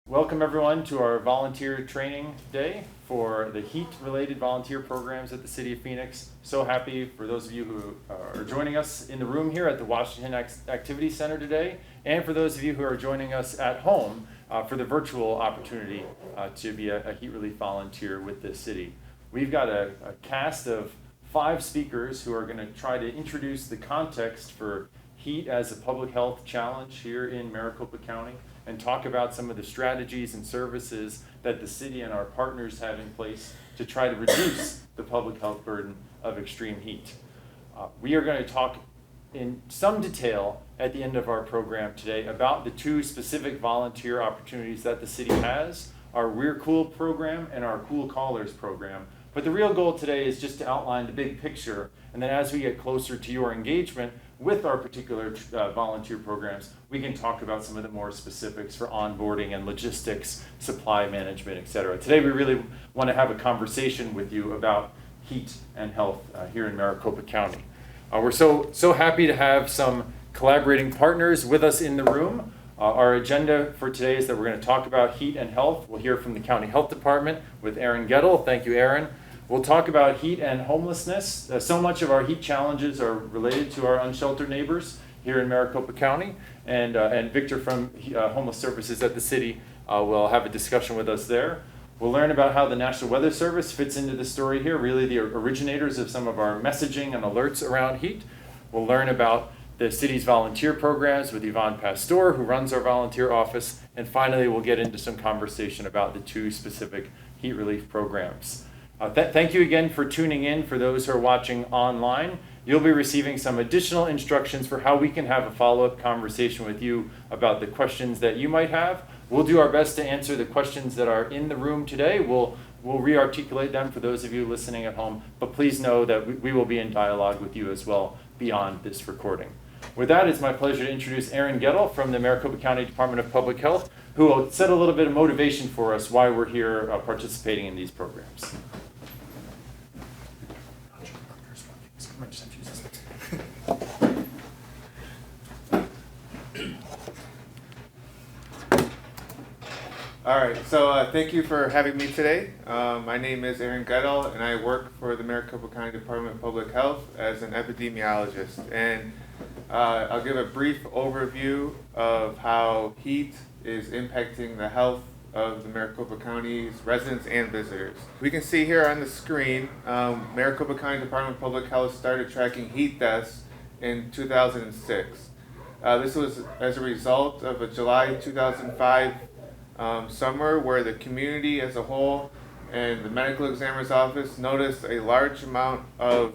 Welcome everyone to our volunteer training day for the heat-related volunteer programs at the City of Phoenix. So happy for those of you who are joining us in the room here at the Washington Activity Center today, and for those of you who are joining us at home for the virtual opportunity to be a heat relief volunteer with the city. We've got a cast of 5 speakers who are going to try to introduce the context for heat as a public health challenge here in Maricopa County, and talk about some of the strategies and services that the city and our partners have in place to try to reduce the public health burden of extreme heat. We are going to talk in some detail at the end of our program today about the 2 specific volunteer opportunities that the city has, our We're Cool program and our Cool Callers program. But the real goal today is just to outline the big picture, and then as we get closer to your engagement with our particular volunteer programs, we can talk about some of the more specifics for onboarding and logistics, supply management, etc. Today we really want to have a conversation with you about heat and health here in Maricopa County. We're so happy to have some collaborating partners with us in the room. Our agenda for today is that we're going to talk about heat and health. We'll hear from the County Health Department with Aaron Gettle. Thank you, Aaron. We'll talk about heat and homelessness. So much of our heat challenges are related to our unsheltered neighbors here in Maricopa County. And Victor from Homeless Services at the city will have a discussion with us there. We'll learn about how the National Weather Service fits into the story here, really the originators of some of our messaging and alerts around heat. We'll learn about the city's volunteer programs with Yvonne Pastor, who runs our volunteer office. And finally, we'll get into some conversation about the 2 specific heat relief programs. Thank you again for tuning in. For those who are watching online, you'll be receiving some additional instructions for how we can have a follow-up conversation with you about the questions that you might have. We'll do our best to answer the questions that are in the room today. We'll re-articulate them for those of you listening at home, but please know that we will be in dialogue with you as well beyond this recording. With that, it's my pleasure to introduce Aaron Gettle from the Maricopa County Department of Public Health, who will set a little bit of motivation for us why we're here participating in these programs. All right, so thank you for having me today. My name is Aaron Gettle, and I work for the Maricopa County Department of Public Health as an epidemiologist. And I'll give a brief overview of how heat is impacting the health of the Maricopa County's residents and visitors. We can see here on the screen, Maricopa County Department of Public Health started tracking heat deaths in 2006. This was as a result of a July 2005 summer where the community as a whole and the medical examiner's office noticed a large amount of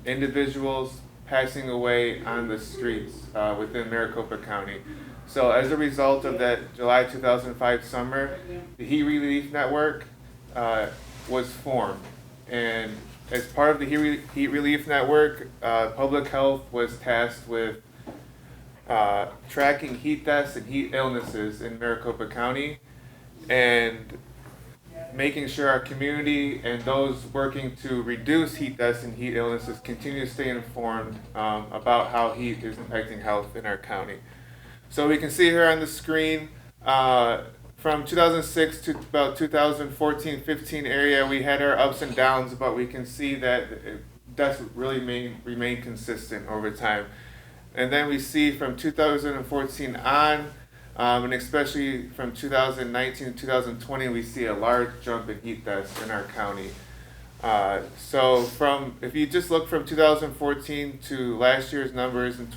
individuals passing away on the streets within Maricopa County. So as a result of that July 2005 summer, the Heat Relief Network was formed. And as part of the Heat Relief Network, Public Health was tasked with tracking heat deaths and heat illnesses in Maricopa County and making sure our community and those working to reduce heat deaths and heat illnesses continue to stay informed about how heat is impacting health in our county. So we can see here on the screen, from 2006 to about 2014-15 area, we had our ups and downs, but we can see that deaths really remain consistent over time. And then we see from 2014 on, and especially from 2019 to 2020, we see a large jump in heat deaths in our county. So if you just look from 2014 to last year's numbers in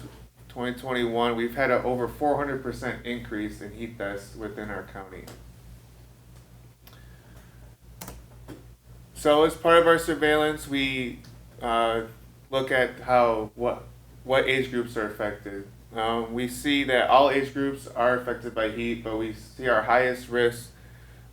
2021, we've had an over 400% increase in heat deaths within our county. So as part of our surveillance, we look at what age groups are affected. We see that all age groups are affected by heat, but we see our highest risks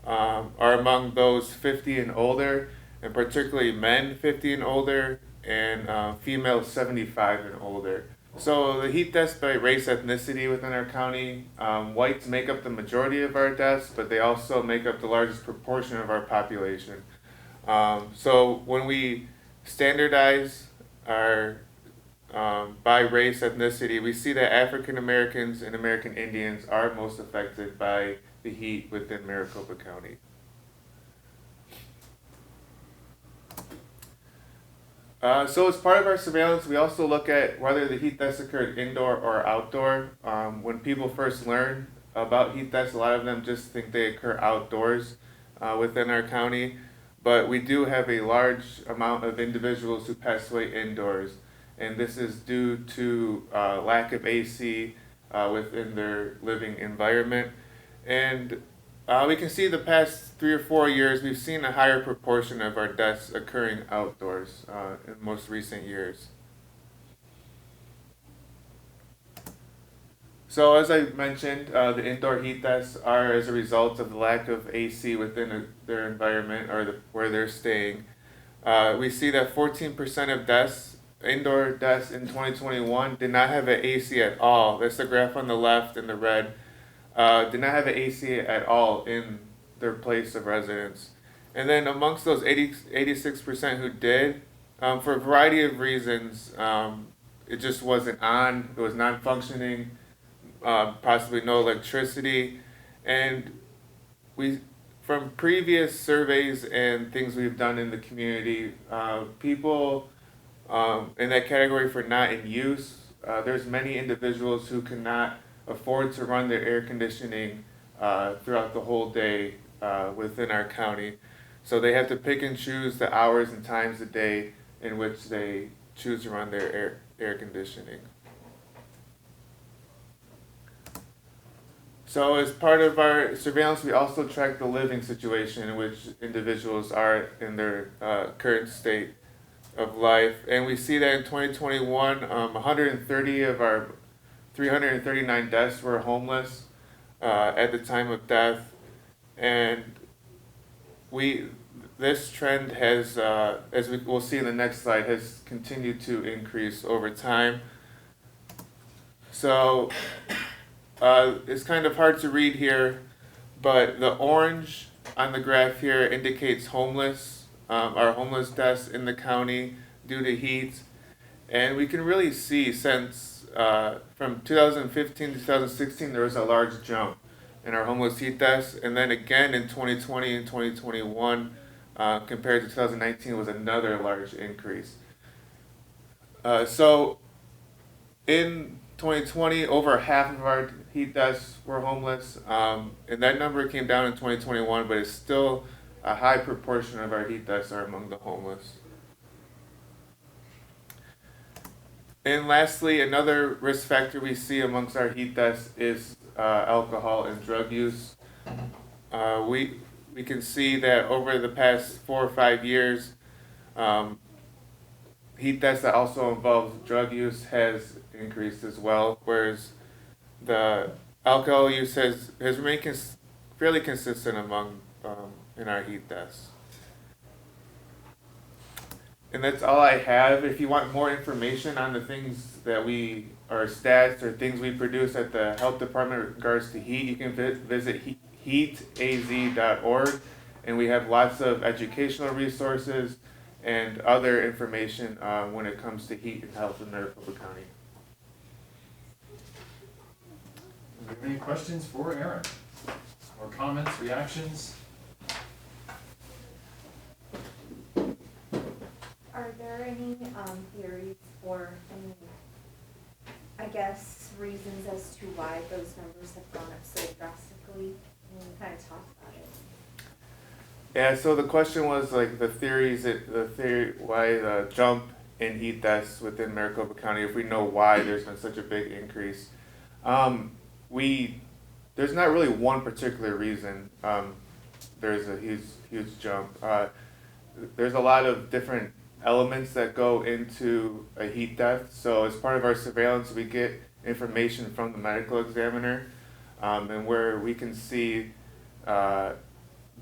are among those 50 and older, and particularly men 50 and older, and females 75 and older. So the heat deaths by race ethnicity within our county, whites make up the majority of our deaths, but they also make up the largest proportion of our population. So when we standardize our by race, ethnicity, we see that African Americans and American Indians are most affected by the heat within Maricopa County. So as part of our surveillance, we also look at whether the heat deaths occurred indoor or outdoor. When people first learn about heat deaths, a lot of them just think they occur outdoors within our county. But we do have a large amount of individuals who pass away indoors. And this is due to lack of AC within their living environment. And we can see the past 3 or 4 years, we've seen a higher proportion of our deaths occurring outdoors in most recent years. So as I mentioned, the indoor heat deaths are as a result of the lack of AC within their environment or where they're staying. We see that 14% of deaths, indoor deaths in 2021 did not have an AC at all. That's the graph on the left in the red. Did not have an AC at all in their place of residence. And then amongst those 86% who did, for a variety of reasons, it just wasn't on, it was non-functioning, possibly no electricity. And from previous surveys and things we've done in the community, people in that category for not in use, there's many individuals who cannot afford to run their air conditioning throughout the whole day within our county. So they have to pick and choose the hours and times a day in which they choose to run their air conditioning. So as part of our surveillance, we also track the living situation in which individuals are in their current state of life. And we see that in 2021, 130 of our 339 deaths were homeless at the time of death, and this trend has, as we'll see in the next slide, has continued to increase over time. So it's kind of hard to read here, but the orange on the graph here indicates our homeless deaths in the county due to heat, and we can really see since from 2015 to 2016, there was a large jump in our homeless heat deaths, and then again in 2020 and 2021, compared to 2019, was another large increase. So in 2020, over half of our heat deaths were homeless, and that number came down in 2021, but it's still a high proportion of our heat deaths are among the homeless. And lastly, another risk factor we see amongst our heat deaths is alcohol and drug use. We can see that over the past 4 or 5 years, heat deaths that also involve drug use has increased as well, whereas the alcohol use has remained fairly consistent among in our heat deaths. And that's all I have. If you want more information on the things that our stats or things we produce at the health department in regards to heat, you can visit heataz.org, and we have lots of educational resources and other information when it comes to heat and health in Maricopa County. Do you have any questions for Aaron? Or comments, reactions? Are there any theories or any, I guess, reasons as to why those numbers have gone up so drastically? And we kind of talked about it. Yeah, so the question was like the theory why the jump in heat deaths within Maricopa County, if we know why there's been such a big increase. There's not really one particular reason there's a huge jump. There's a lot of different elements that go into a heat death. So as part of our surveillance, we get information from the medical examiner, and where we can see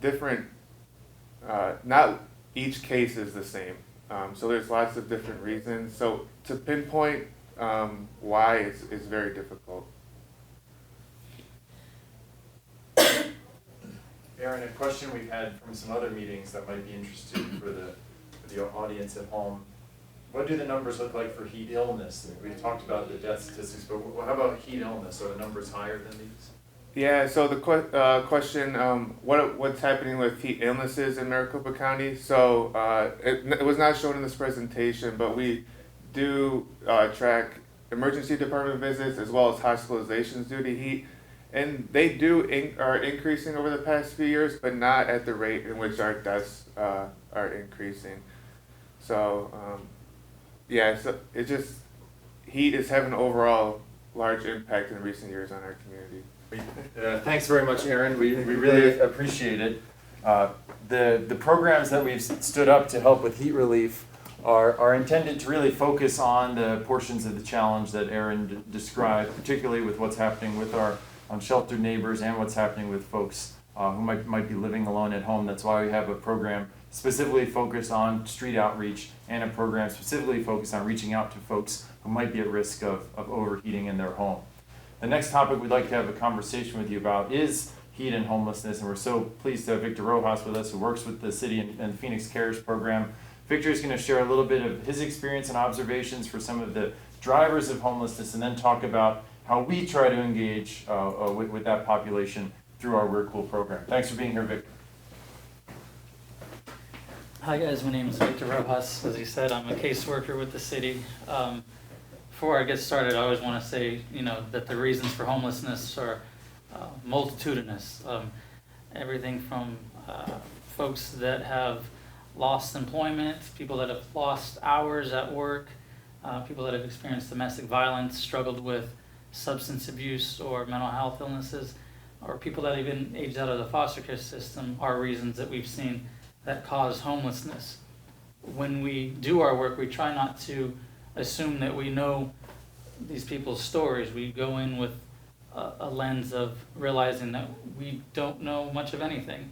different, not each case is the same. So there's lots of different reasons. So to pinpoint why is very difficult. Aaron, a question we've had from some other meetings that might be interesting for the audience at home. What do the numbers look like for heat illness? We talked about the death statistics, but how about heat illness? Are the numbers higher than these? Yeah, so the question, what's happening with heat illnesses in Maricopa County? So it was not shown in this presentation, but we do track emergency department visits as well as hospitalizations due to heat, and they are increasing over the past few years, but not at the rate in which our deaths are increasing. So yeah, so it just heat is having an overall large impact in recent years on our community. Thanks very much, Aaron. We really appreciate it. The programs that we've stood up to help with heat relief are intended to really focus on the portions of the challenge that Aaron described, particularly with what's happening with our unsheltered neighbors and what's happening with folks who might be living alone at home. That's why we have a program specifically focused on street outreach and a program specifically focused on reaching out to folks who might be at risk of overheating in their home. The next topic we'd like to have a conversation with you about is heat and homelessness, and we're so pleased to have Victor Rojas with us, who works with the city and the Phoenix Cares program. Victor is going to share a little bit of his experience and observations for some of the drivers of homelessness, and then talk about how we try to engage with that population through our We're Cool program. Thanks for being here, Victor. Hi guys, my name is Victor Rojas. As you said, I'm a caseworker with the city. Before I get started, I always want to say, that the reasons for homelessness are multitudinous. Everything from folks that have lost employment, people that have lost hours at work, people that have experienced domestic violence, struggled with substance abuse or mental health illnesses, or people that even aged out of the foster care system are reasons that we've seen that cause homelessness. When we do our work, we try not to assume that we know these people's stories. We go in with a lens of realizing that we don't know much of anything.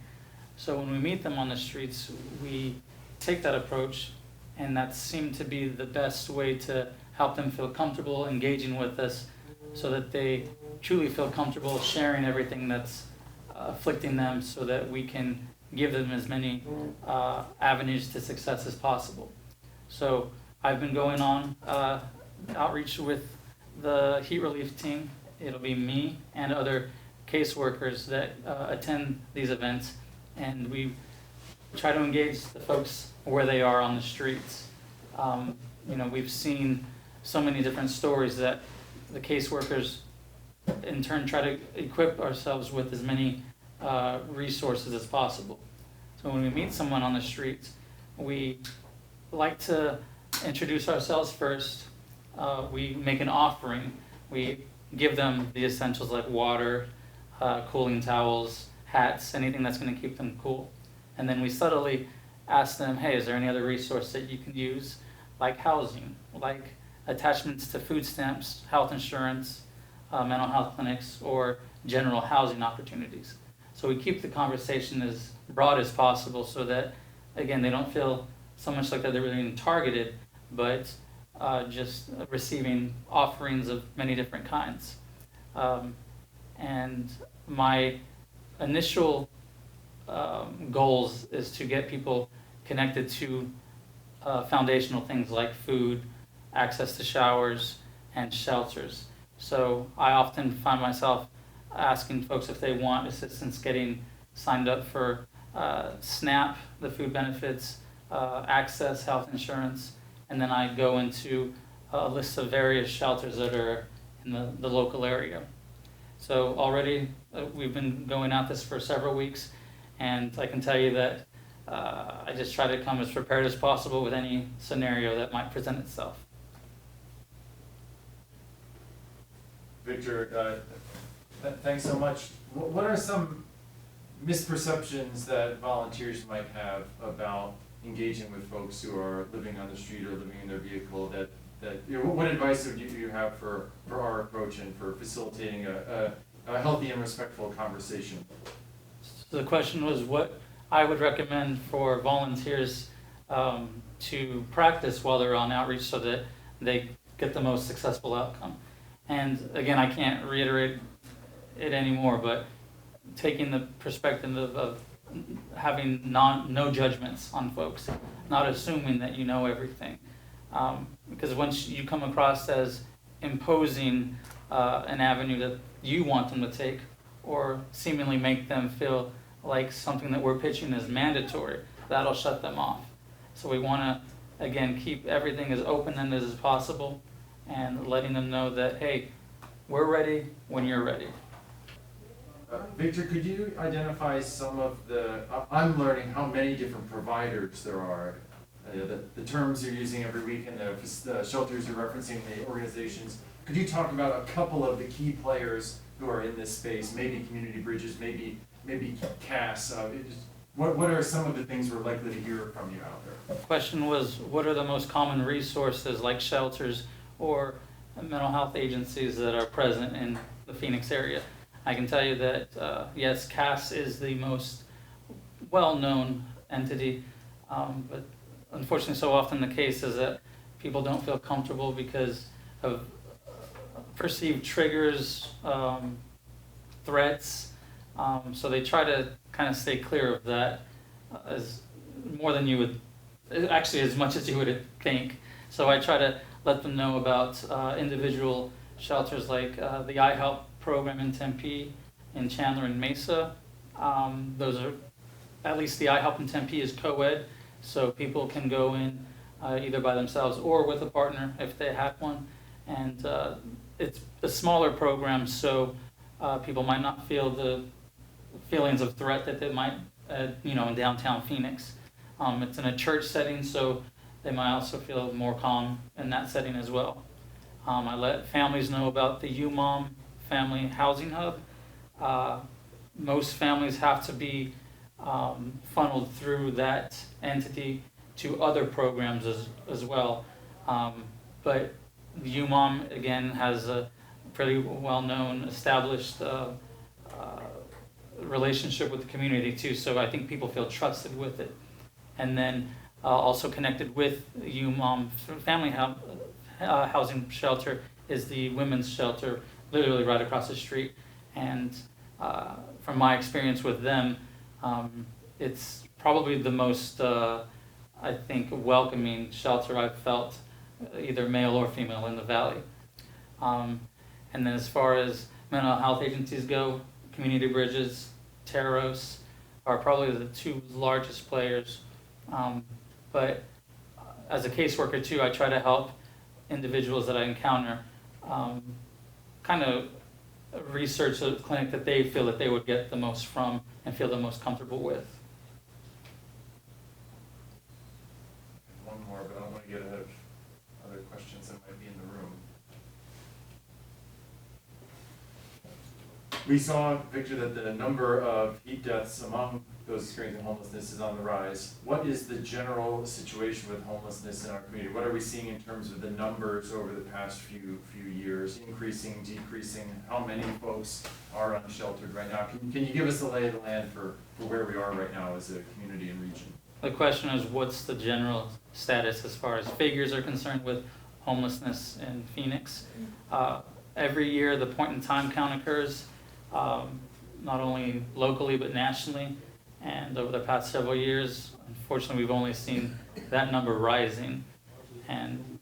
So when we meet them on the streets, we take that approach, and that seemed to be the best way to help them feel comfortable engaging with us, so that they truly feel comfortable sharing everything that's afflicting them, so that we can give them as many avenues to success as possible. So I've been going on outreach with the heat relief team. It'll be me and other caseworkers that attend these events, and we try to engage the folks where they are on the streets. We've seen so many different stories that the caseworkers in turn try to equip ourselves with as many resources as possible. So when we meet someone on the streets, we like to introduce ourselves first. We make an offering. We give them the essentials like water, cooling towels, hats, anything that's going to keep them cool. And then we subtly ask them, hey, is there any other resource that you can use, like housing, like attachments to food stamps, health insurance, mental health clinics, or general housing opportunities. So we keep the conversation as broad as possible, so that, again, they don't feel so much like that they're being targeted, but just receiving offerings of many different kinds. And my initial goals is to get people connected to foundational things like food, access to showers, and shelters. So I often find myself asking folks if they want assistance getting signed up for SNAP, the food benefits, access, health insurance, and then I go into a list of various shelters that are in the local area. So already we've been going at this for several weeks, and I can tell you that I just try to come as prepared as possible with any scenario that might present itself. Victor, thanks so much. What are some misperceptions that volunteers might have about engaging with folks who are living on the street or living in their vehicle? What advice would you have for our approach and for facilitating a healthy and respectful conversation? So the question was what I would recommend for volunteers to practice while they're on outreach so that they get the most successful outcome. And again, I can't reiterate it anymore, but taking the perspective of having no judgments on folks, not assuming that you know everything. Because once you come across as imposing an avenue that you want them to take, or seemingly make them feel like something that we're pitching is mandatory, that'll shut them off. So we want to, again, keep everything as open-ended as possible and letting them know that, hey, we're ready when you're ready. Victor, could you identify some of I'm learning how many different providers there are. The terms you're using every week and the shelters you're referencing, the organizations. Could you talk about a couple of the key players who are in this space? Maybe Community Bridges, maybe CAS. What are some of the things we're likely to hear from you out there? The question was, what are the most common resources like shelters or mental health agencies that are present in the Phoenix area? I can tell you that, yes, CAS is the most well-known entity, but unfortunately so often the case is that people don't feel comfortable because of perceived triggers, threats, so they try to kind of stay clear of that as more than you would, actually as much as you would think. So I try to let them know about individual shelters like the iHelp program in Tempe, in Chandler and Mesa. Those are, at least the iHelp in Tempe is co-ed, so people can go in either by themselves or with a partner if they have one. And it's a smaller program, so people might not feel the feelings of threat that they might, in downtown Phoenix. It's in a church setting, so they might also feel more calm in that setting as well. I let families know about the UMOM Family Housing Hub. Most families have to be funneled through that entity to other programs as well. But UMOM, again, has a pretty well-known, established relationship with the community too, so I think people feel trusted with it. And then also connected with UMOM Family Housing Shelter is the women's shelter, literally right across the street. And from my experience with them, it's probably the most, I think, welcoming shelter I've felt, either male or female, in the Valley. And then as far as mental health agencies go, Community Bridges, Terros are probably the two largest players. But as a caseworker too, I try to help individuals that I encounter kind of research a clinic that they feel that they would get the most from and feel the most comfortable with. One more, but I don't want to get ahead of other questions that might be in the room. We saw, Victor, that the number of heat deaths among those experiencing homelessness is on the rise. What is the general situation with homelessness in our community? What are we seeing in terms of the numbers over the past few years? Increasing, decreasing? How many folks are unsheltered right now? Can you give us the lay of the land for where we are right now as a community and region? The question is, what's the general status as far as figures are concerned with homelessness in Phoenix? Every year the point in time count occurs, not only locally but nationally. And over the past several years, unfortunately, we've only seen that number rising. And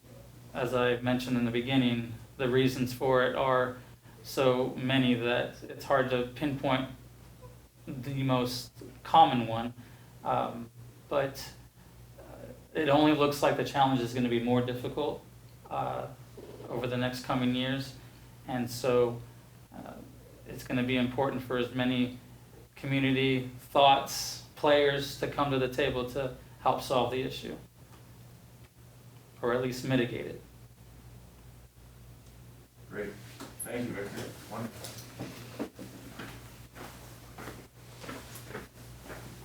as I mentioned in the beginning, the reasons for it are so many that it's hard to pinpoint the most common one. But it only looks like the challenge is going to be more difficult over the next coming years. And so it's going to be important for as many community thoughts, players to come to the table to help solve the issue, or at least mitigate it. Great. Thank you, Victor. Wonderful.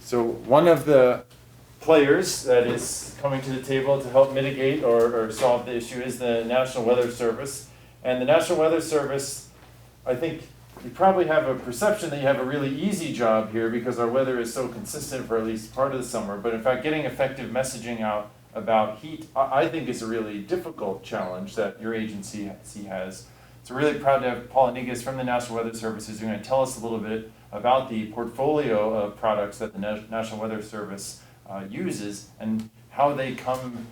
So one of the players that is coming to the table to help mitigate or solve the issue is the National Weather Service. And the National Weather Service, I think you probably have a perception that you have a really easy job here because our weather is so consistent for at least part of the summer. But in fact, getting effective messaging out about heat, I think, is a really difficult challenge that your agency has. So we're really proud to have Paul Inigas from the National Weather Service who's going to tell us a little bit about the portfolio of products that the National Weather Service uses and how they come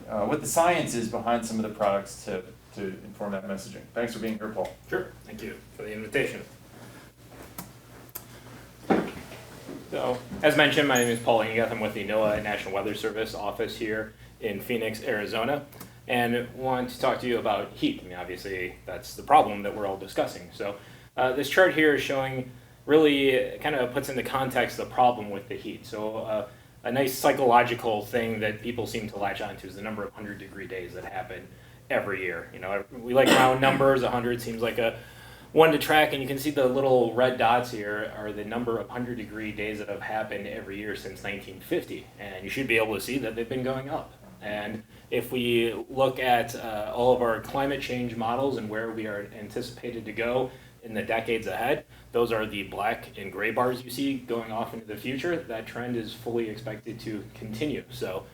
what the science is behind some of the products to inform that messaging. Thanks for being here, Paul. Sure, thank you for the invitation. So, as mentioned, my name is Paul Ingath. I'm with the NOAA National Weather Service office here in Phoenix, Arizona, and want to talk to you about heat. I mean, obviously, that's the problem that we're all discussing. So, this chart here is showing really kind of puts into context the problem with the heat. So, a nice psychological thing that people seem to latch onto is the number of 100-degree days that happen every year. You know, we like round numbers. 100 seems like a one to track, and you can see the little red dots here are the number of 100-degree days that have happened every year since 1950, and you should be able to see that they've been going up. And if we look at all of our climate change models and where we are anticipated to go in the decades ahead, those are the black and gray bars you see going off into the future. That trend is fully expected to continue. So,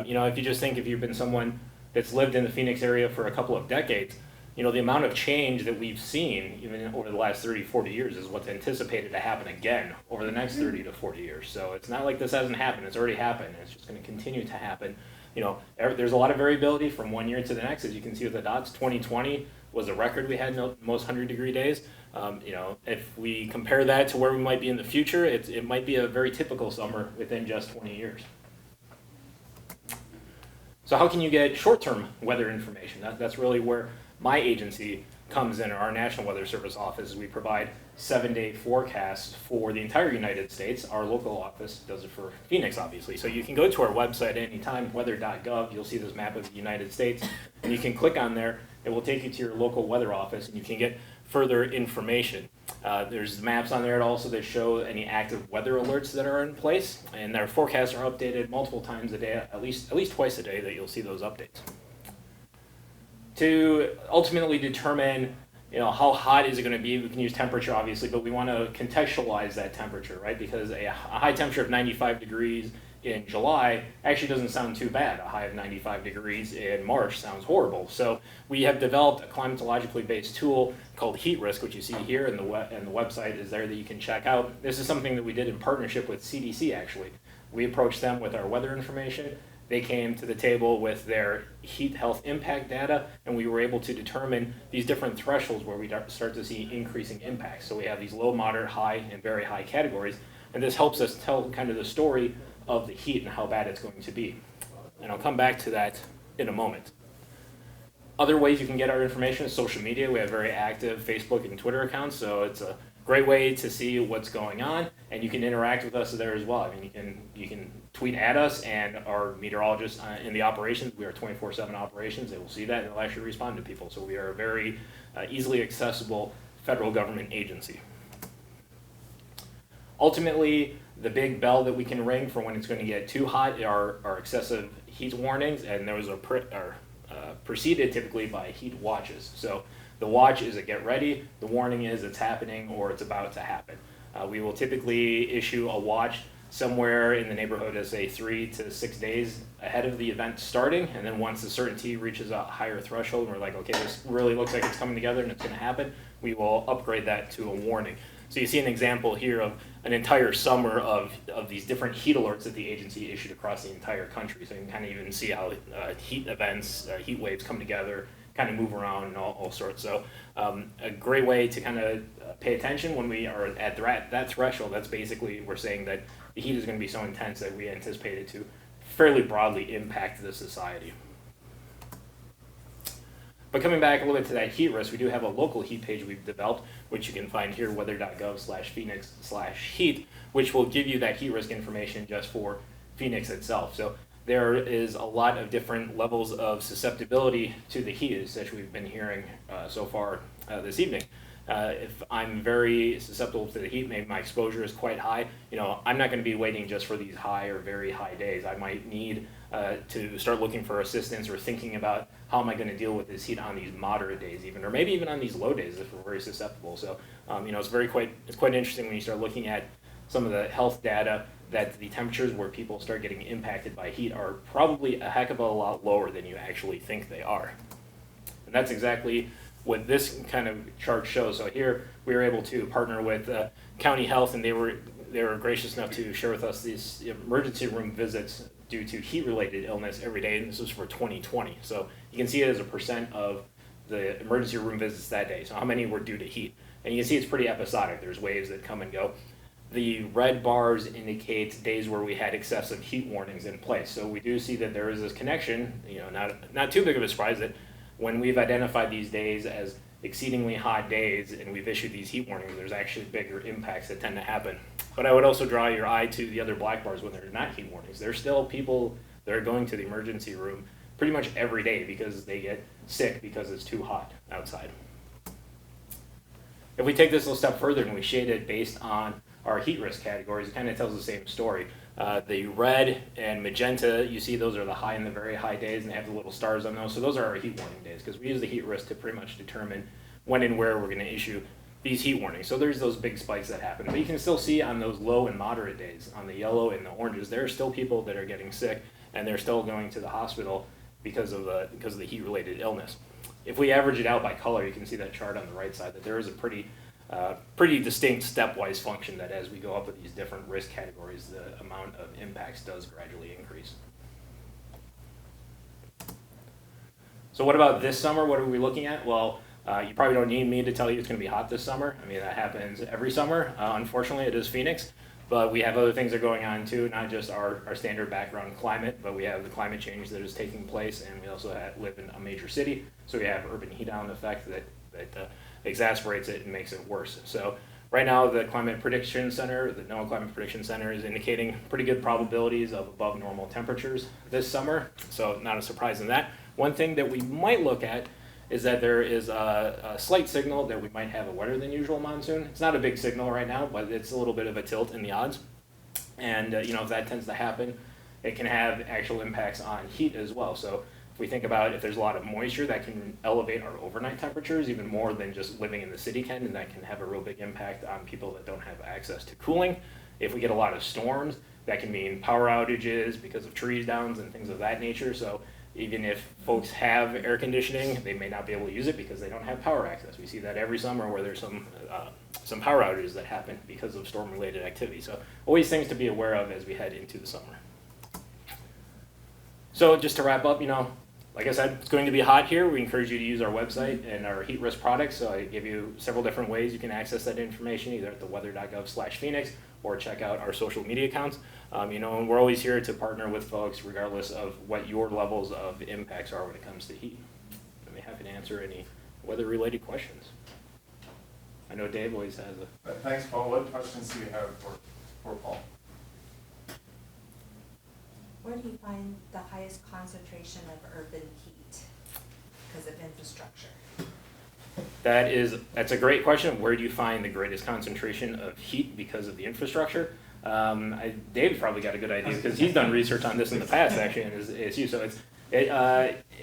you know, if you just think if you've been someone that's lived in the Phoenix area for a couple of decades, you know, the amount of change that we've seen even over the last 30, 40 years is what's anticipated to happen again over the next 30 to 40 years. So it's not like this hasn't happened. It's already happened. It's just going to continue to happen. You know, there's a lot of variability from one year to the next. As you can see with the dots, 2020 was a record we had in most 100-degree days. You know, if we compare that to where we might be in the future, it might be a very typical summer within just 20 years. So how can you get short-term weather information? That's really where my agency comes in, our National Weather Service office. We provide 7-day forecasts for the entire United States. Our local office does it for Phoenix, obviously. So you can go to our website anytime, weather.gov. You'll see this map of the United States, and you can click on there. It will take you to your local weather office, and you can get further information. There's maps on there also that show any active weather alerts that are in place, and their forecasts are updated multiple times a day, at least twice a day that you'll see those updates. To ultimately determine, you know, how hot is it going to be, we can use temperature obviously, but we want to contextualize that temperature, right? Because a high temperature of 95 degrees in July actually doesn't sound too bad. A high of 95 degrees in March sounds horrible. So we have developed a climatologically based tool called Heat Risk, which you see here, and the website is there that you can check out. This is something that we did in partnership with CDC actually. We approached them with our weather information. They came to the table with their heat health impact data, and we were able to determine these different thresholds where we start to see increasing impacts. So we have these low, moderate, high, and very high categories, and this helps us tell kind of the story of the heat and how bad it's going to be. And I'll come back to that in a moment. Other ways you can get our information is social media. We have very active Facebook and Twitter accounts, so it's a great way to see what's going on, and you can interact with us there as well. I mean, you can tweet at us, and our meteorologists in the operations, we are 24/7 operations, they will see that and they'll actually respond to people. So we are a very easily accessible federal government agency. Ultimately, the big bell that we can ring for when it's going to get too hot are excessive heat warnings, and those are preceded typically by heat watches. So the watch is a get ready, the warning is it's happening or it's about to happen. We will typically issue a watch somewhere in the neighborhood of say 3 to 6 days ahead of the event starting, and then once the certainty reaches a higher threshold and we're like, okay, this really looks like it's coming together and it's going to happen, we will upgrade that to a warning. So you see an example here of an entire summer of these different heat alerts that the agency issued across the entire country. So you can kind of even see how heat events, heat waves come together, kind of move around and all sorts. So a great way to kind of pay attention when we are at that threshold. That's basically, we're saying that the heat is going to be so intense that we anticipate it to fairly broadly impact the society. But coming back a little bit to that heat risk, we do have a local heat page we've developed, which you can find here, weather.gov/Phoenix/heat, which will give you that heat risk information just for Phoenix itself. So there is a lot of different levels of susceptibility to the heat, as we've been hearing so far this evening. If I'm very susceptible to the heat, maybe my exposure is quite high, you know, I'm not going to be waiting just for these high or very high days. I might need to start looking for assistance or thinking about how am I going to deal with this heat on these moderate days even, or maybe even on these low days if we're very susceptible. So, you know, it's quite interesting when you start looking at some of the health data that the temperatures where people start getting impacted by heat are probably a heck of a lot lower than you actually think they are. And that's exactly what this kind of chart shows. So here we were able to partner with county health, and they were gracious enough to share with us these emergency room visits due to heat-related illness every day, and this was for 2020. So you can see it as a percent of the emergency room visits that day, so how many were due to heat. And you can see it's pretty episodic. There's waves that come and go. The red bars indicate days where we had excessive heat warnings in place. So we do see that there is this connection, not too big of a surprise that when we've identified these days as exceedingly hot days and we've issued these heat warnings, there's actually bigger impacts that tend to happen. But I would also draw your eye to the other black bars when they're not heat warnings. There's still people that are going to the emergency room pretty much every day because they get sick because it's too hot outside. If we take this a little step further and we shade it based on our heat risk categories, it kind of tells the same story. The red and magenta, you see those are the high and the very high days, and they have the little stars on those. So those are our heat warning days, because we use the heat risk to pretty much determine when and where we're going to issue these heat warnings. So there's those big spikes that happen. But you can still see on those low and moderate days, on the yellow and the oranges, there are still people that are getting sick, and they're still going to the hospital because of the heat-related illness. If we average it out by color, you can see that chart on the right side, that there is a pretty distinct stepwise function that as we go up with these different risk categories, the amount of impacts does gradually increase. So what about this summer? What are we looking at? Well, you probably don't need me to tell you it's going to be hot this summer. I mean, that happens every summer. Unfortunately, it is Phoenix, but we have other things that are going on too, not just our standard background climate, but we have the climate change that is taking place, and we also live in a major city, so we have urban heat island effect that exacerbates it and makes it worse. So right now, the Climate Prediction Center, the NOAA Climate Prediction Center, is indicating pretty good probabilities of above normal temperatures this summer, so not a surprise in that. One thing that we might look at is that there is a slight signal that we might have a wetter than usual monsoon. It's not a big signal right now, but it's a little bit of a tilt in the odds. And if that tends to happen, it can have actual impacts on heat as well. So if we think about if there's a lot of moisture, that can elevate our overnight temperatures even more than just living in the city can, and that can have a real big impact on people that don't have access to cooling. If we get a lot of storms, that can mean power outages because of trees downs and things of that nature. So even if folks have air conditioning, they may not be able to use it because they don't have power access. We see that every summer where there's some power outages that happen because of storm-related activity. So always things to be aware of as we head into the summer. So just to wrap up, like I said, it's going to be hot here. We encourage you to use our website and our heat risk products. So I give you several different ways you can access that information, either at the weather.gov/Phoenix or check out our social media accounts. And we're always here to partner with folks regardless of what your levels of impacts are when it comes to heat. I'd be happy to answer any weather-related questions. I know Dave always has a... Thanks, Paul. What questions do you have for Paul? Where do you find the highest concentration of urban heat because of infrastructure? That's a great question. Where do you find the greatest concentration of heat because of the infrastructure? Dave's probably got a good idea because he's done research on this in the past actually in his ASU. So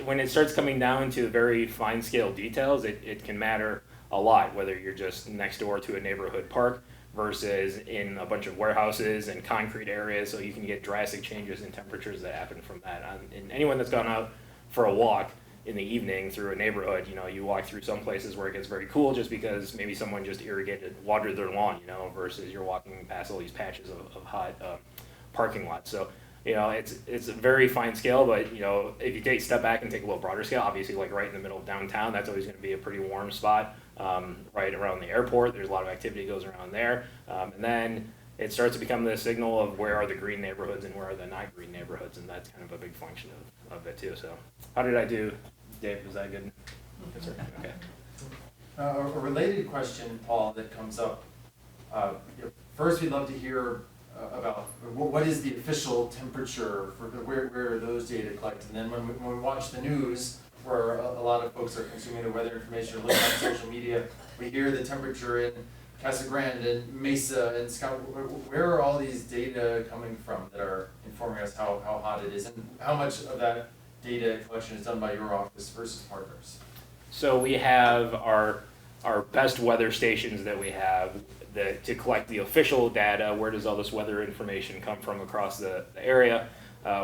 when it starts coming down to very fine scale details, it can matter a lot whether you're just next door to a neighborhood park versus in a bunch of warehouses and concrete areas. So you can get drastic changes in temperatures that happen from that. And anyone that's gone out for a walk in the evening through a neighborhood, you walk through some places where it gets very cool just because maybe someone just watered their lawn, versus you're walking past all these patches of hot parking lots. So, it's a very fine scale, but, if you take a step back and take a little broader scale, obviously like right in the middle of downtown, that's always going to be a pretty warm spot. Right around the airport, there's a lot of activity goes around there. And then it starts to become the signal of where are the green neighborhoods and where are the not green neighborhoods, and that's kind of a big function of it too. So how did I do, Dave? Was that good? Okay. A related question, Paul, that comes up. First, we'd love to hear about what is the official temperature for where are those data collected, and then when we watch the news, where a lot of folks are consuming the weather information, looking on social media, we hear the temperature in Casa Grande and Mesa and Scott. Where are all these data coming from that are informing us how hot it is, and how much of that data collection is done by your office versus partners? So we have our best weather stations that we have to collect the official data. Where does all this weather information come from across the area?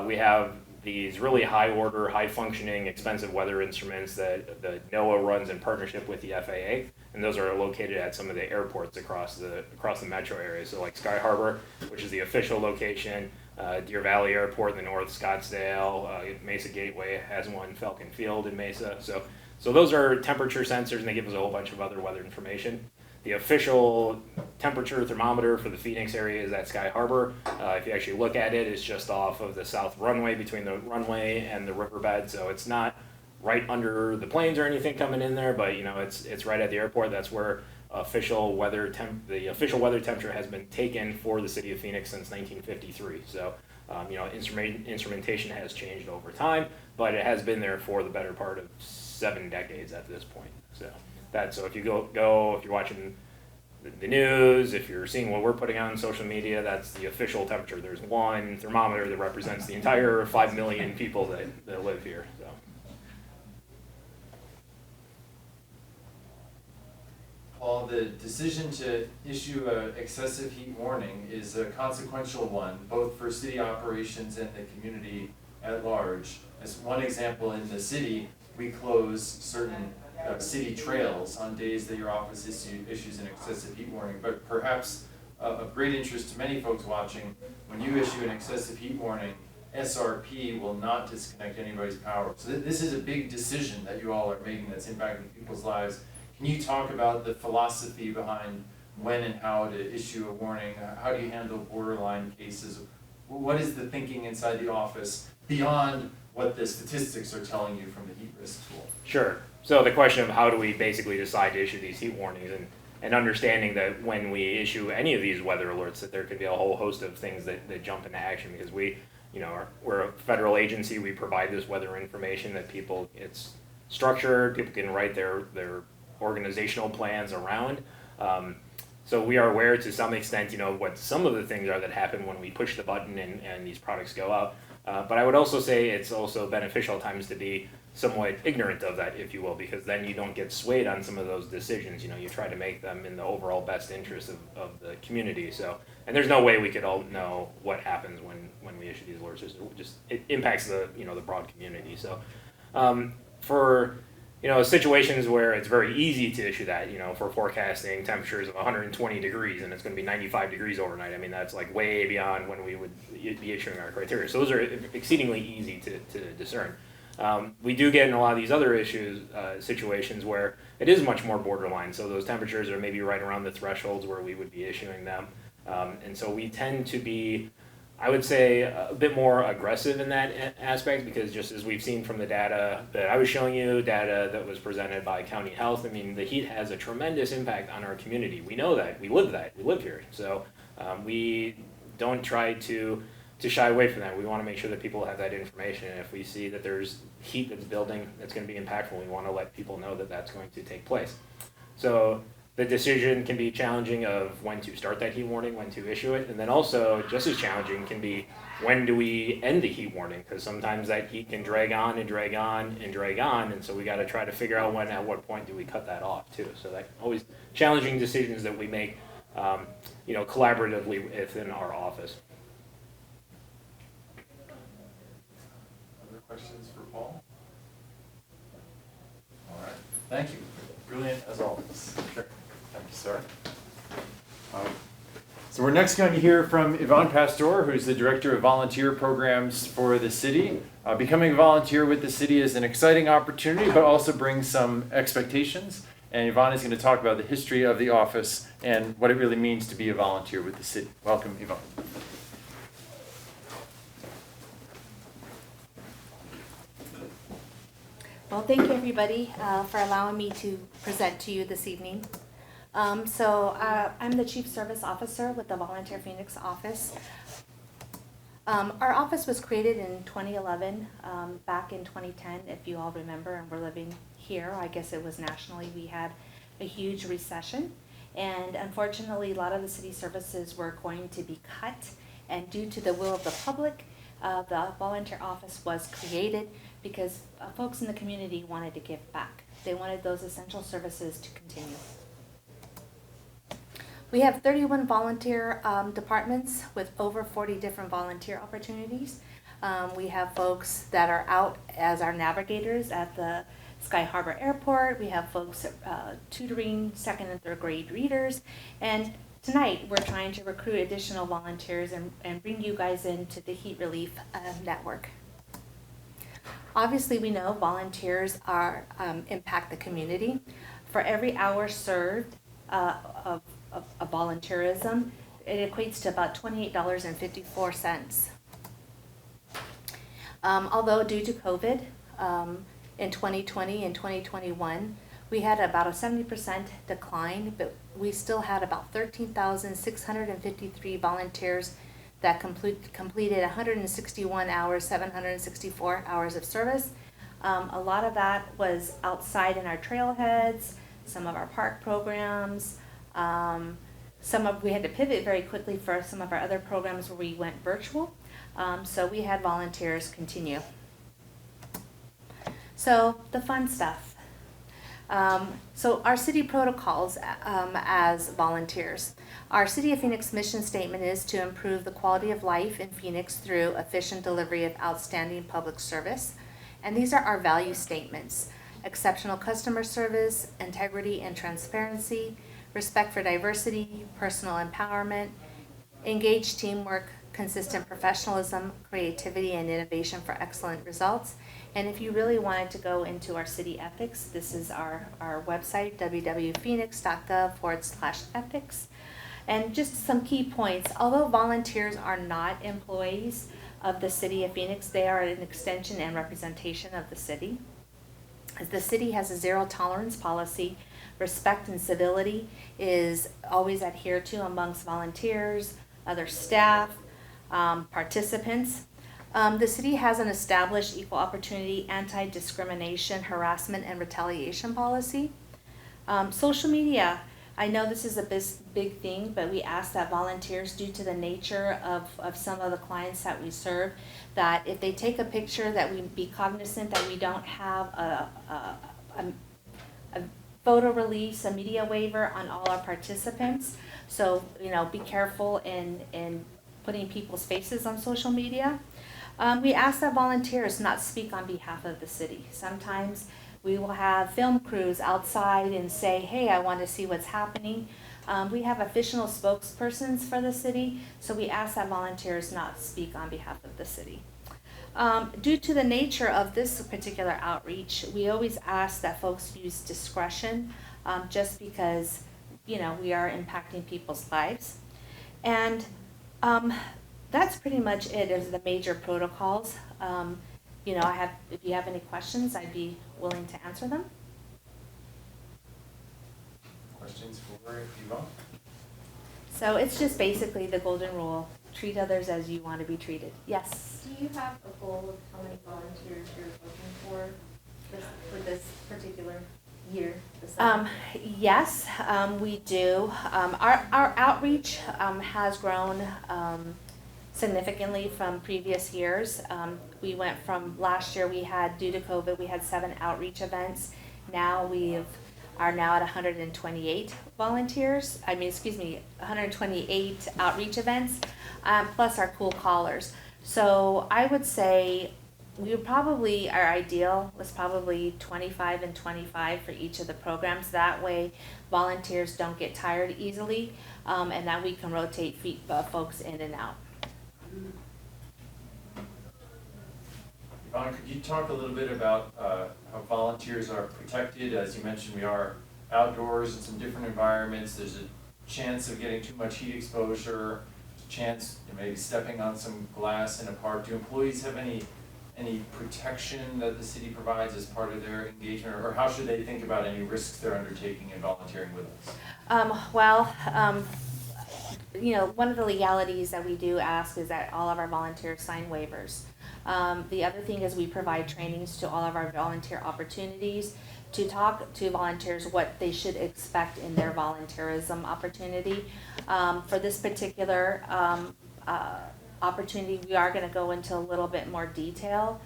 We have these really high order, high functioning, expensive weather instruments that the NOAA runs in partnership with the FAA, and those are located at some of the airports across the metro area. So like Sky Harbor, which is the official location, Deer Valley Airport in the north, Scottsdale, Mesa Gateway has one, Falcon Field in Mesa. So those are temperature sensors, and they give us a whole bunch of other weather information. The official temperature thermometer for the Phoenix area is at Sky Harbor. If you actually look at it, it's just off of the south runway, between the runway and the riverbed, so it's not right under the planes or anything coming in there, but you know, it's right at the airport. That's where the official weather temperature has been taken for the city of Phoenix since 1953. So you know, instrumentation has changed over time, but it has been there for the better part of 7 decades at this point. So if you if you're watching the news, if you're seeing what we're putting on social media, that's the official temperature. There's one thermometer that represents the entire 5 million people that live here. So. Paul, the decision to issue an excessive heat warning is a consequential one, both for city operations and the community at large. As one example, in the city, we close certain city trails on days that your office issues an excessive heat warning. But perhaps of great interest to many folks watching, when you issue an excessive heat warning, SRP will not disconnect anybody's power. So this is a big decision that you all are making that's impacting people's lives. Can you talk about the philosophy behind when and how to issue a warning? How do you handle borderline cases? What is the thinking inside the office beyond what the statistics are telling you from the heat risk tool? Sure. So the question of how do we basically decide to issue these heat warnings, and understanding that when we issue any of these weather alerts, that there could be a whole host of things that jump into action, because we're a federal agency. We provide this weather information that people, it's structured, people can write their organizational plans around. So we are aware to some extent, what some of the things are that happen when we push the button and these products go out. But I would also say it's also beneficial at times to be somewhat ignorant of that, if you will, because then you don't get swayed on some of those decisions. You try to make them in the overall best interest of the community. So, and there's no way we could all know what happens when we issue these alerts. It impacts the broad community. So, for situations where it's very easy to issue that, for forecasting temperatures of 120 degrees and it's going to be 95 degrees overnight. I mean, that's like way beyond when we would be issuing our criteria. So those are exceedingly easy to discern. We do get in a lot of these other situations where it is much more borderline. So those temperatures are maybe right around the thresholds where we would be issuing them. And so we tend to be, I would say, a bit more aggressive in that aspect, because just as we've seen from the data that I was showing you, data that was presented by County Health, I mean, the heat has a tremendous impact on our community. We know that. We live here. So we don't try to shy away from that. We want to make sure that people have that information. And if we see that there's heat that's building that's going to be impactful, we want to let people know that that's going to take place. So the decision can be challenging of when to start that heat warning, when to issue it, and then also just as challenging can be when do we end the heat warning, because sometimes that heat can drag on and drag on and drag on, and so we got to try to figure out at what point do we cut that off too. So that always challenging decisions that we make, collaboratively within our office. Other questions for Paul? All right, thank you. Brilliant as always. Sure. Thank you, sir. So we're next going to hear from Yvonne Pastor, who's the Director of Volunteer Programs for the city. Becoming a volunteer with the city is an exciting opportunity, but also brings some expectations. And Yvonne is going to talk about the history of the office and what it really means to be a volunteer with the city. Welcome, Yvonne. Well, thank you everybody for allowing me to present to you this evening. I'm the Chief Service Officer with the Volunteer Phoenix office. Our office was created in 2011, back in 2010, if you all remember, and we're living here. I guess it was nationally. We had a huge recession, and unfortunately a lot of the city services were going to be cut, and due to the will of the public, the volunteer office was created because folks in the community wanted to give back. They wanted those essential services to continue. We have 31 volunteer departments with over 40 different volunteer opportunities. We have folks that are out as our navigators at the Sky Harbor Airport. We have folks tutoring second and third grade readers. And tonight we're trying to recruit additional volunteers and bring you guys into the heat relief network. Obviously, we know volunteers are impact the community. For every hour served of volunteerism, it equates to about $28.54. Although due to COVID in 2020 and 2021, we had about a 70% decline, but we still had about 13,653 volunteers that completed 161 hours, 764 hours of service. A lot of that was outside in our trailheads, some of our park programs. We had to pivot very quickly for some of our other programs where we went virtual. So we had volunteers continue. So the fun stuff. So our city protocols as volunteers. Our City of Phoenix mission statement is to improve the quality of life in Phoenix through efficient delivery of outstanding public service. And these are our value statements: exceptional customer service, integrity and transparency, respect for diversity, personal empowerment, engaged teamwork, consistent professionalism, creativity and innovation for excellent results. And if you really wanted to go into our city ethics, this is our website, www.Phoenix.gov/ethics. And just some key points. Although volunteers are not employees of the City of Phoenix, they are an extension and representation of the city. As the city has a zero tolerance policy, respect and civility is always adhered to amongst volunteers, other staff, participants. The city has an established equal opportunity, anti-discrimination, harassment, and retaliation policy. Social media. I know this is a big thing, but we ask that volunteers, due to the nature of some of the clients that we serve, that if they take a picture, that we be cognizant that we don't have a photo release, a media waiver on all our participants. So, be careful in putting people's faces on social media. We ask that volunteers not speak on behalf of the city. Sometimes we will have film crews outside and say, hey, I want to see what's happening. We have official spokespersons for the city, so we ask that volunteers not speak on behalf of the city. Due to the nature of this particular outreach, we always ask that folks use discretion, just because, we are impacting people's lives. And that's pretty much it as the major protocols. If you have any questions, I'd be willing to answer them. Questions for Yvonne? So it's just basically the golden rule: treat others as you want to be treated. Yes? Do you have a goal of how many volunteers you're looking for this particular year? Yes, we do. Our outreach has grown significantly from previous years. We went from last year, due to COVID, we had 7 outreach events. Now we are now at 128 volunteers. 128 outreach events, plus our cool callers. So I would say our ideal was probably 25 and 25 for each of the programs. That way volunteers don't get tired easily, and that we can rotate folks in and out. Yvonne, could you talk a little bit about how volunteers are protected? As you mentioned, we are outdoors in some different environments. There's a chance of getting too much heat exposure, chance of maybe stepping on some glass in a park. Do employees have any protection that the city provides as part of their engagement, or how should they think about any risks they're undertaking in volunteering with us? One of the legalities that we do ask is that all of our volunteers sign waivers. The other thing is we provide trainings to all of our volunteer opportunities to talk to volunteers what they should expect in their volunteerism opportunity. For this particular opportunity, we are going to go into a little bit more detail.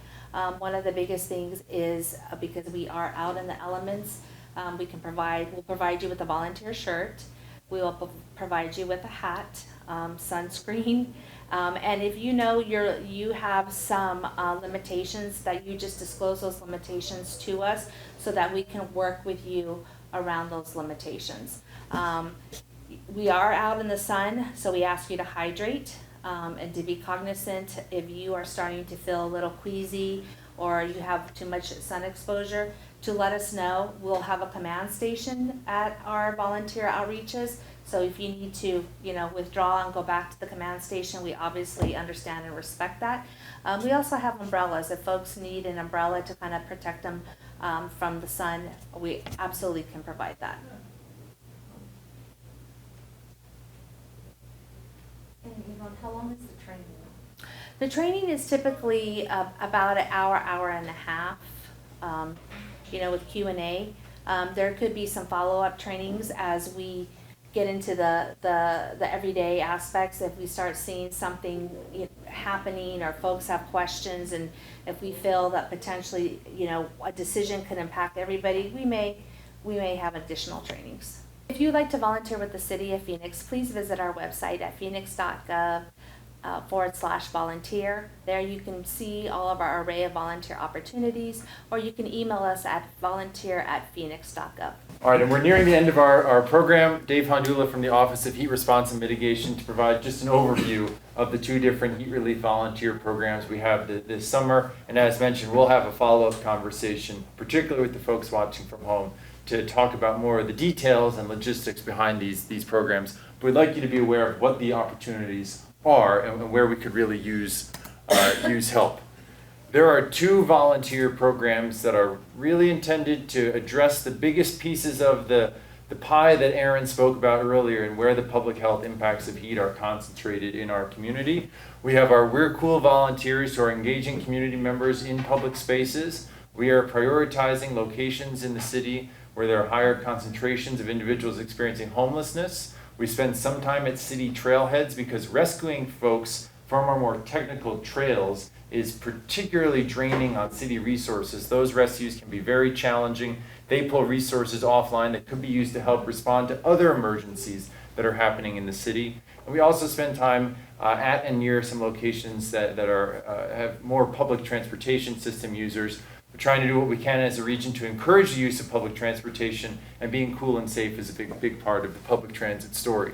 One of the biggest things is because we are out in the elements, we'll provide you with a volunteer shirt. We will provide you with a hat, sunscreen, and if you have some limitations, that you just disclose those limitations to us so that we can work with you around those limitations. We are out in the sun, so we ask you to hydrate and to be cognizant if you are starting to feel a little queasy or you have too much sun exposure, to let us know. We'll have a command station at our volunteer outreaches. So if you need to, withdraw and go back to the command station, we obviously understand and respect that. We also have umbrellas. If folks need an umbrella to kind of protect them from the sun, we absolutely can provide that. And Yvonne, how long is the training? The training is typically about an hour, hour and a half, with Q&A. There could be some follow-up trainings as we get into the everyday aspects. If we start seeing something happening or folks have questions, and if we feel that potentially, a decision could impact everybody, we may have additional trainings. If you'd like to volunteer with the City of Phoenix, please visit our website at Phoenix.gov. /volunteer. There you can see all of our array of volunteer opportunities, or you can email us at volunteer@phoenix.gov. All right, and we're nearing the end of our program. Dave Hondula from the Office of Heat Response and Mitigation to provide just an overview of the 2 different heat relief volunteer programs we have this summer. And as mentioned, we'll have a follow-up conversation, particularly with the folks watching from home, to talk about more of the details and logistics behind these programs. But we'd like you to be aware of what the opportunities are and where we could really use help. There are 2 volunteer programs that are really intended to address the biggest pieces of the pie that Aaron spoke about earlier, and where the public health impacts of heat are concentrated in our community. We have our We're Cool volunteers who are engaging community members in public spaces. We are prioritizing locations in the city where there are higher concentrations of individuals experiencing homelessness. We spend some time at city trailheads because rescuing folks from our more technical trails is particularly draining on city resources. Those rescues can be very challenging. They pull resources offline that could be used to help respond to other emergencies that are happening in the city. And we also spend time at and near some locations that have more public transportation system users. We're trying to do what we can as a region to encourage the use of public transportation, and being cool and safe is a big part of the public transit story.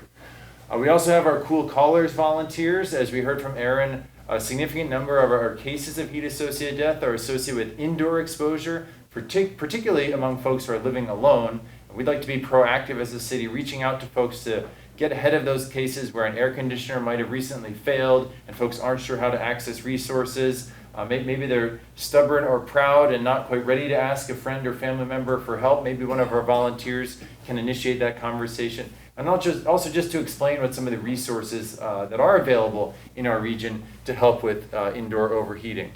We also have our Cool Callers volunteers. As we heard from Aaron, a significant number of our cases of heat-associated death are associated with indoor exposure, particularly among folks who are living alone. We'd like to be proactive as a city, reaching out to folks to get ahead of those cases where an air conditioner might have recently failed and folks aren't sure how to access resources. Maybe they're stubborn or proud and not quite ready to ask a friend or family member for help. Maybe one of our volunteers can initiate that conversation. And also just to explain what some of the resources that are available in our region to help with indoor overheating.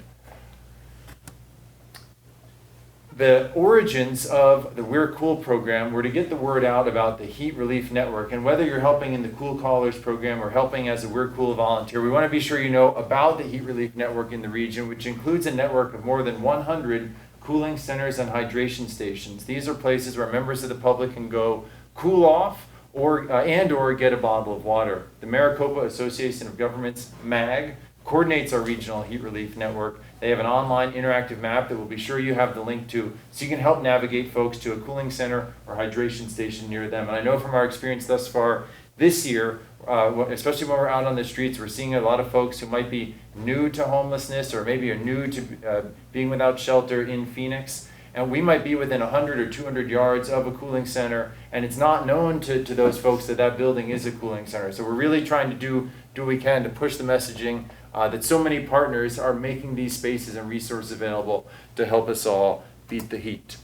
The origins of the We're Cool program were to get the word out about the Heat Relief Network. And whether you're helping in the Cool Callers program or helping as a We're Cool volunteer, we want to be sure you know about the Heat Relief Network in the region, which includes a network of more than 100 cooling centers and hydration stations. These are places where members of the public can go cool off or get a bottle of water. The Maricopa Association of Governments, MAG, coordinates our regional heat relief network. They have an online interactive map that we'll be sure you have the link to, so you can help navigate folks to a cooling center or hydration station near them. And I know from our experience thus far this year, especially when we're out on the streets, we're seeing a lot of folks who might be new to homelessness or maybe are new to being without shelter in Phoenix. And we might be within 100 or 200 yards of a cooling center, and it's not known to those folks that building is a cooling center. So we're really trying to do what we can to push the messaging that so many partners are making these spaces and resources available to help us all beat the heat.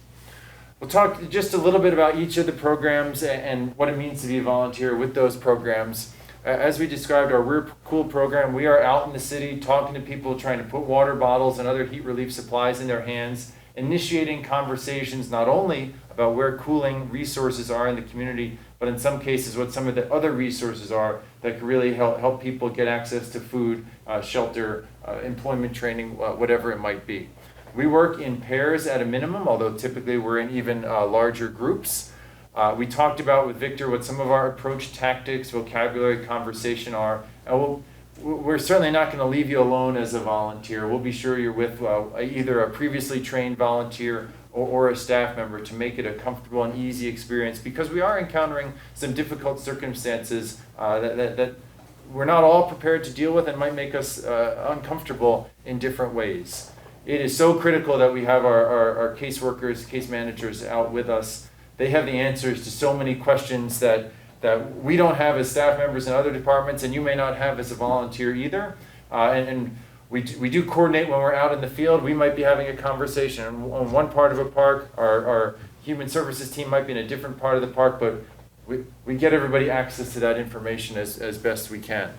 We'll talk just a little bit about each of the programs and what it means to be a volunteer with those programs. As we described our We're Cool program, we are out in the city talking to people, trying to put water bottles and other heat relief supplies in their hands, initiating conversations not only about where cooling resources are in the community, but in some cases what some of the other resources are that can really help people get access to food, shelter, employment training, whatever it might be. We work in pairs at a minimum, although typically we're in even larger groups. We talked about with Victor what some of our approach tactics, vocabulary, conversation are. We're certainly not going to leave you alone as a volunteer. We'll be sure you're with either a previously trained volunteer or a staff member to make it a comfortable and easy experience, because we are encountering some difficult circumstances that we're not all prepared to deal with and might make us uncomfortable in different ways. It is so critical that we have our caseworkers, case managers out with us. They have the answers to so many questions that we don't have as staff members in other departments, and you may not have as a volunteer either. And we do coordinate when we're out in the field. We might be having a conversation on one part of a park. Our human services team might be in a different part of the park, but we get everybody access to that information as best we can.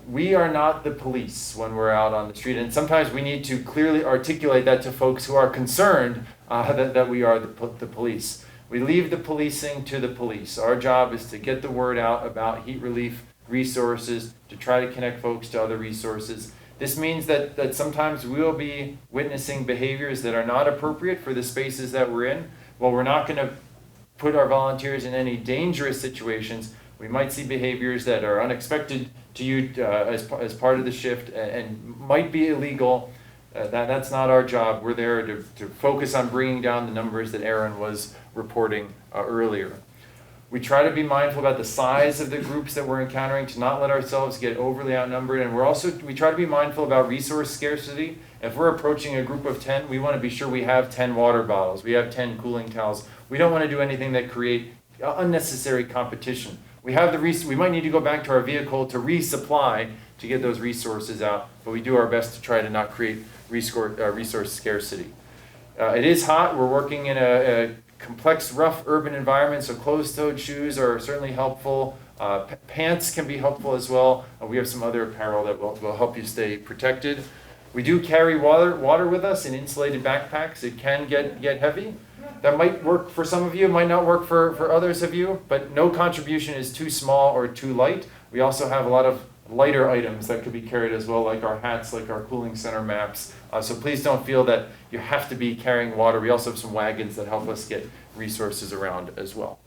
We are not the police when we're out on the street, and sometimes we need to clearly articulate that to folks who are concerned that we are the police. We leave the policing to the police. Our job is to get the word out about heat relief resources, to try to connect folks to other resources. This means that sometimes we will be witnessing behaviors that are not appropriate for the spaces that we're in. While we're not going to put our volunteers in any dangerous situations, we might see behaviors that are unexpected to you as part of the shift and might be illegal. That's not our job. We're there to focus on bringing down the numbers that Aaron was reporting earlier. We try to be mindful about the size of the groups that we're encountering, to not let ourselves get overly outnumbered. And we try to be mindful about resource scarcity. If we're approaching a group of 10, we want to be sure we have 10 water bottles, we have 10 cooling towels. We don't want to do anything that create unnecessary competition. We might need to go back to our vehicle to resupply to get those resources out, but we do our best to try to not create resource scarcity. It is hot. We're working in a complex, rough urban environment, so closed-toed shoes are certainly helpful. Pants can be helpful as well. We have some other apparel that will help you stay protected. We do carry water with us in insulated backpacks. It can get heavy. That might work for some of you, might not work for others of you, but no contribution is too small or too light. We also have a lot of lighter items that could be carried as well, like our hats, like our cooling center maps. So please don't feel that you have to be carrying water. We also have some wagons that help us get resources around as well.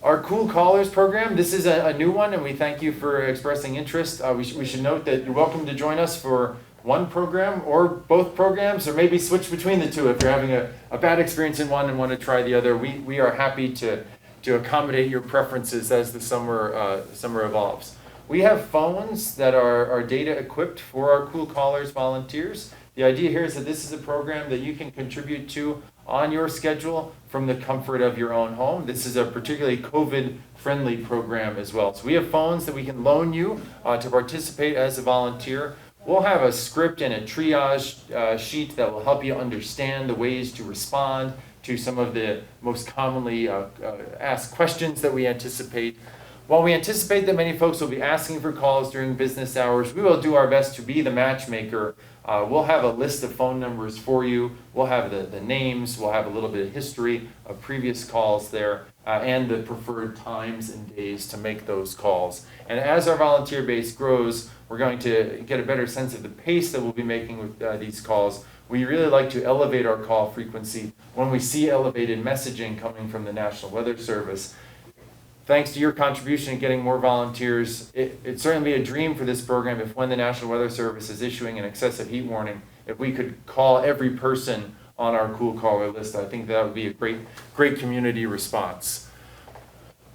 Our Cool Callers program, this is a new one, and we thank you for expressing interest. We should note that you're welcome to join us for one program or both programs, or maybe switch between the two if you're having a bad experience in one and want to try the other. We are happy to accommodate your preferences as the summer evolves. We have phones that are data equipped for our Cool Callers volunteers. The idea here is that this is a program that you can contribute to on your schedule from the comfort of your own home. This is a particularly COVID-friendly program as well. So we have phones that we can loan you to participate as a volunteer. We'll have a script and a triage sheet that will help you understand the ways to respond to some of the most commonly asked questions that we anticipate. While we anticipate that many folks will be asking for calls during business hours, we will do our best to be the matchmaker. We'll have a list of phone numbers for you. We'll have the names. We'll have a little bit of history of previous calls there and the preferred times and days to make those calls. And as our volunteer base grows, we're going to get a better sense of the pace that we'll be making with these calls. We really like to elevate our call frequency when we see elevated messaging coming from the National Weather Service. Thanks to your contribution in getting more volunteers, it'd certainly be a dream for this program if, when the National Weather Service is issuing an excessive heat warning, if we could call every person on our Cool Caller list. I think that would be a great community response.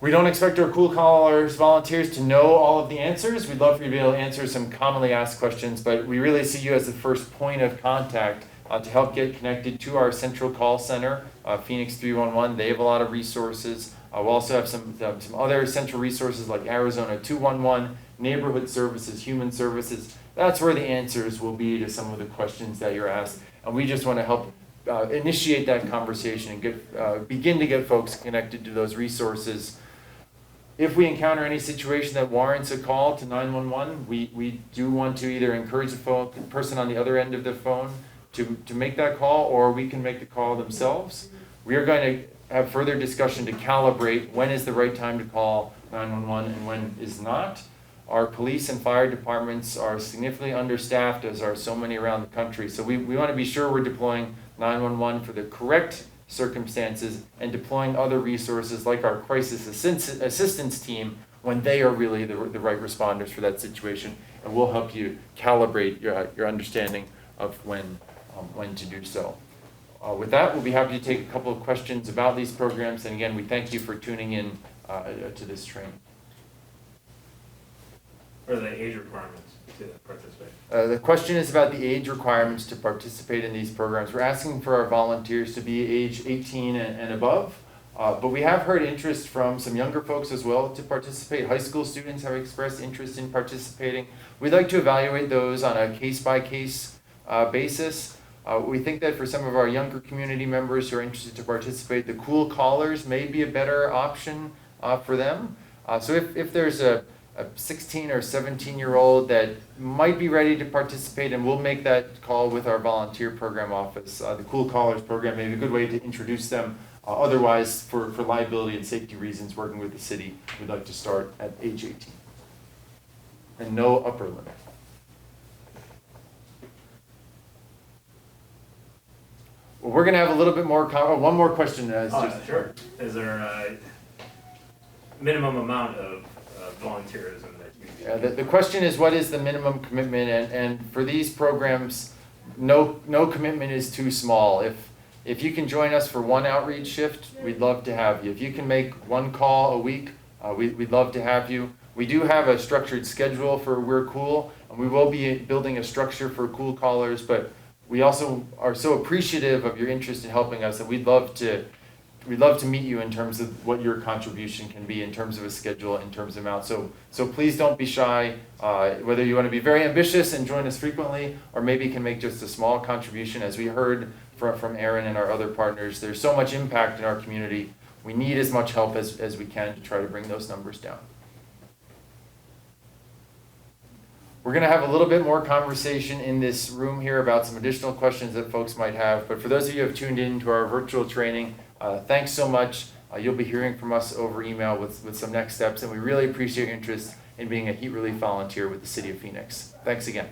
We don't expect our Cool Callers volunteers to know all of the answers. We'd love for you to be able to answer some commonly asked questions, but we really see you as the first point of contact to help get connected to our central call center, Phoenix 311. They have a lot of resources. We'll also have some other central resources like Arizona 211, neighborhood services, human services. That's where the answers will be to some of the questions that you're asked. And we just want to help initiate that conversation and begin to get folks connected to those resources. If we encounter any situation that warrants a call to 911, we do want to either encourage the person on the other end of the phone to make that call, or we can make the call themselves. We are going to have further discussion to calibrate when is the right time to call 911 and when is not. Our police and fire departments are significantly understaffed, as are so many around the country. So we want to be sure we're deploying 911 for the correct circumstances and deploying other resources like our crisis assistance team when they are really the right responders for that situation. And we'll help you calibrate your understanding of when to do so. With that, we'll be happy to take a couple of questions about these programs. And again, we thank you for tuning in to this training. Or the age requirements to participate? The question is about the age requirements to participate in these programs. We're asking for our volunteers to be age 18 and above, but we have heard interest from some younger folks as well to participate. High school students have expressed interest in participating. We'd like to evaluate those on a case-by-case basis. We think that for some of our younger community members who are interested to participate, the cool callers may be a better option for them. So if there's a 16 or 17-year-old that might be ready to participate, and we'll make that call with our volunteer program office. The Cool Callers program may be a good way to introduce them. Otherwise, for liability and safety reasons, working with the city, we'd like to start at age 18. And no upper limit. Well, we're going to have a little bit more, one more question. Sure. Is there a minimum amount of volunteerism that you The question is, what is the minimum commitment? And for these programs, no commitment is too small. If you can join us for one outreach shift, we'd love to have you. If you can make one call a week, we'd love to have you. We do have a structured schedule for We're Cool, and we will be building a structure for Cool Callers, but we also are so appreciative of your interest in helping us that we'd love to meet you in terms of what your contribution can be in terms of a schedule, in terms of amount. So please don't be shy, whether you want to be very ambitious and join us frequently, or maybe can make just a small contribution. As we heard from Aaron and our other partners, there's so much impact in our community. We need as much help as we can to try to bring those numbers down. We're going to have a little bit more conversation in this room here about some additional questions that folks might have. But for those of you who have tuned in to our virtual training, thanks so much. You'll be hearing from us over email with some next steps, and we really appreciate your interest in being a heat relief volunteer with the City of Phoenix. Thanks again.